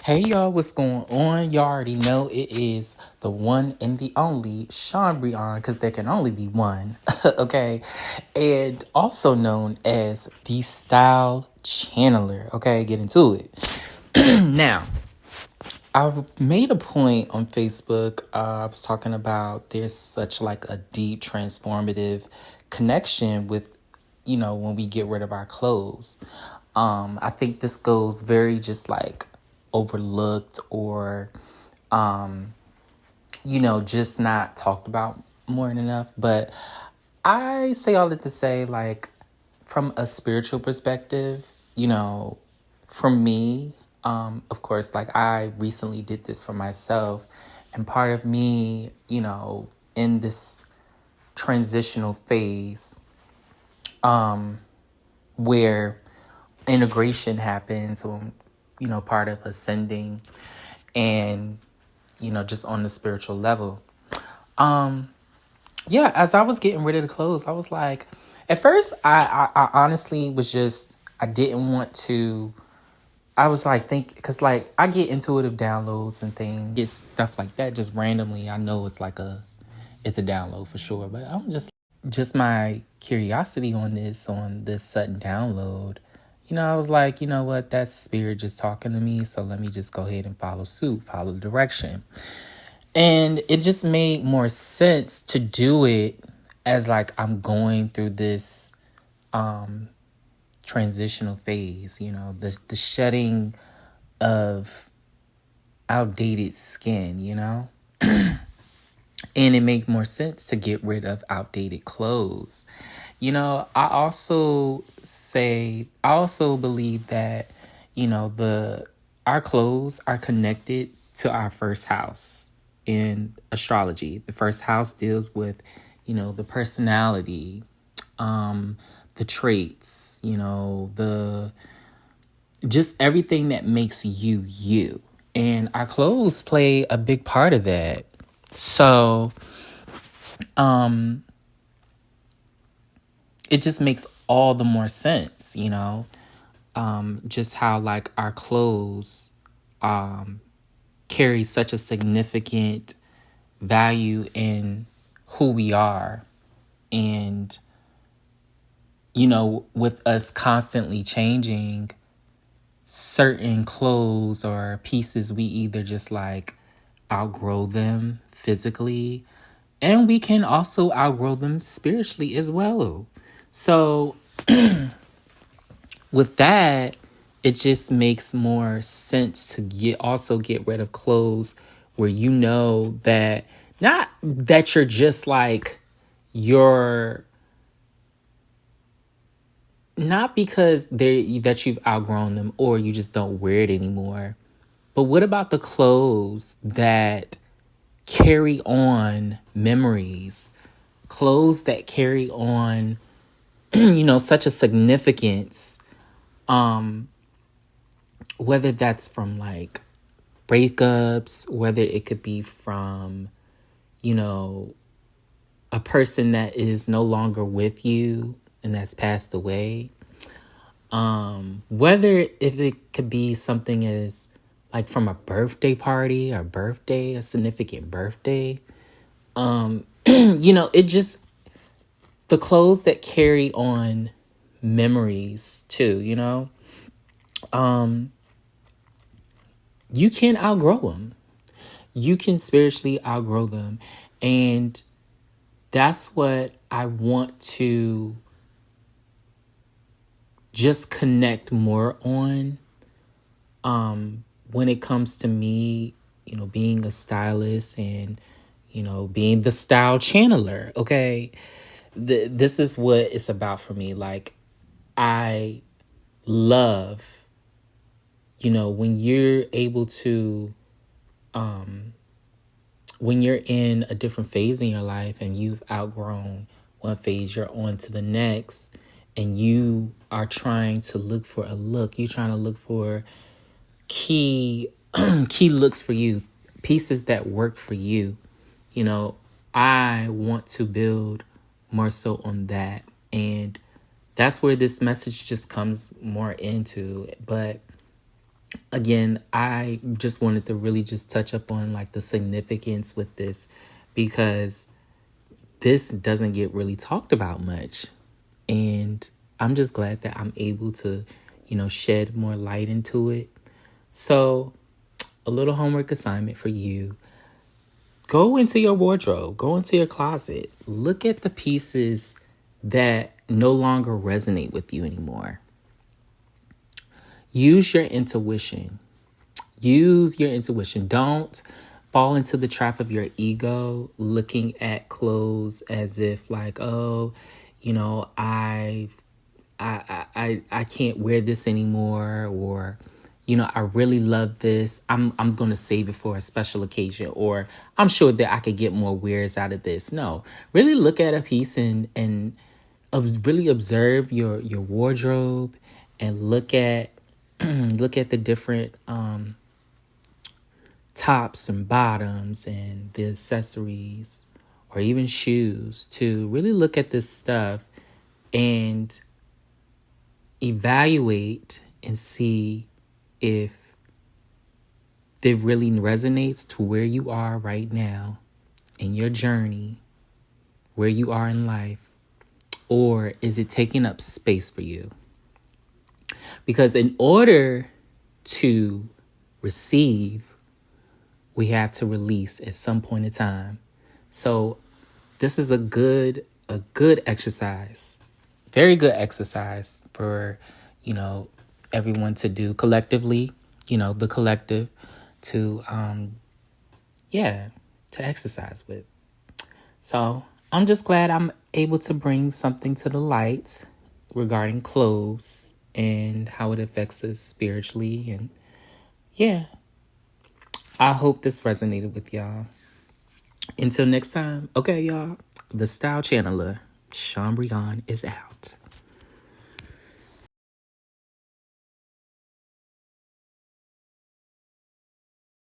Hey y'all, what's going on? Y'all already know it is the one and the only Sean Brion, because there can only be one, okay? And also known as the Style Channeler, okay? Get into it. Now, I made a point on Facebook. I was talking about there's such like a deep transformative connection with, when we get rid of our clothes. I think this goes very just like overlooked or, just not talked about more than enough. But I say all that to say, like, from a spiritual perspective, for me, of course, like I recently did this for myself, and part of me, in this transitional phase, where integration happens, part of ascending and, just on the spiritual level. Yeah, as I was getting rid of the clothes, I was like, at first, I honestly was just, I didn't want to. I was like, because like I get intuitive downloads and things, get stuff like that just randomly. I know it's a download for sure, but I'm just my curiosity on this sudden download. I was like, you know what, that's spirit just talking to me. So let me just go ahead and follow suit, follow the direction. And it just made more sense to do it as like I'm going through this transitional phase, the shedding of outdated skin, and it made more sense to get rid of outdated clothes. I also believe that, our clothes are connected to our first house in astrology. The first house deals with, the personality, the traits, the just everything that makes you you. And our clothes play a big part of that. So, it just makes all the more sense, just how like our clothes carry such a significant value in who we are. And, with us constantly changing certain clothes or pieces, we either just like outgrow them physically, and we can also outgrow them spiritually as well. So with that, it just makes more sense to get rid of clothes where that not that you're just like you're not because that you've outgrown them or you just don't wear it anymore. But what about the clothes that carry on memories? Clothes that carry on, such a significance, whether that's from like breakups, whether it could be from, a person that is no longer with you and that's passed away. Whether if it could be something as like from a birthday party or a significant birthday. It just, the clothes that carry on memories too, you can outgrow them. You can spiritually outgrow them. And that's what I want to just connect more on when it comes to me, being a stylist and, being the style channeler. Okay. This is what it's about for me. Like, I love, when you're able to, when you're in a different phase in your life and you've outgrown one phase, you're on to the next, and you are trying to look for a look. You're trying to look for key looks for you, pieces that work for you. I want to build more so on that. And that's where this message just comes more into. But again, I just wanted to really just touch up on like the significance with this, because this doesn't get really talked about much. And I'm just glad that I'm able to, shed more light into it. So, a little homework assignment for you. Go into your wardrobe, go into your closet, look at the pieces that no longer resonate with you anymore. Use your intuition. Use your intuition. Don't fall into the trap of your ego, looking at clothes as if like, oh, I can't wear this anymore, or I really love this. I'm gonna save it for a special occasion, or I'm sure that I could get more wears out of this. No, really look at a piece and really observe your wardrobe, and look at look at the different tops and bottoms and the accessories, or even shoes, to really look at this stuff and evaluate and see if it really resonates to where you are right now in your journey, where you are in life, or is it taking up space for you? Because in order to receive, we have to release at some point in time. So this is a good exercise, very good exercise for, everyone to do collectively, the collective to, to exercise with. So I'm just glad I'm able to bring something to the light regarding clothes and how it affects us spiritually. And I hope this resonated with y'all. Until next time, okay, y'all, the Style Channeler, Sean Brion, is out.